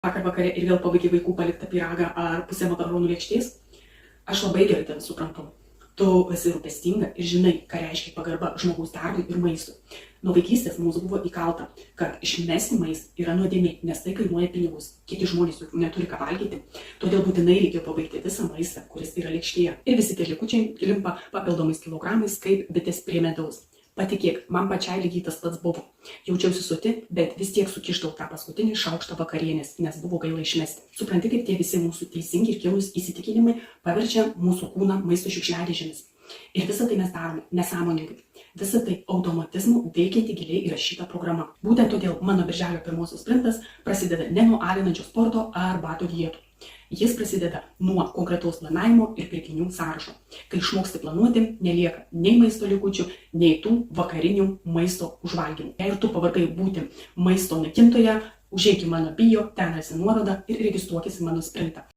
vakar vakare ir vėl pabaigai vaikų paliktą pyragą ar pusę makaronų lėkštės, aš labai gerai tave suprantu. Tu esi rūpestinga ir žinai, ką reiškia pagarba žmogaus darbui ir maistui. Nuo vaikystės mums buvo įkalta, kad išmesti maistą yra nuodėmė, nes tai kainuoja pinigus. Kiti žmonės juk neturi ką valgyti, todėl būtinai reikia pabaigti visą maistą, kuris yra lėkštėje. Ir visi tie likučiai limpa papildomais kilogramais, kaip bitės prie medaus. Patikėk, man pačiai lygiai tas pats buvo. Jaučiausi soti, bet vis tiek sukištau tą paskutinį šaukštą vakarienės, nes buvo gaila išmesti. Supranti, kaip tie visi mūsų teisingi ir kilūs įsitikinimai paverčia mūsų kūną maisto šiukšliadėžėmis. Ir visą tai mes darome nesąmoningai. Visą tai automatizmu veikianti giliai įrašyta programa. Būtent todėl mano birželio 1 sprintas prasideda ne nuo alinančio sporto ar batų dietų. Jis prasideda nuo konkretaus planavimo ir pirkinių sąrašo. Kai išmoksti planuoti, nelieka nei maisto likučių, nei tų vakarinių maisto užvalgymų. Jei ir tu pavargai būti maisto naikintoje, užeik į mano bio, ten rasi nuorodą ir registruokis į mano sprintą.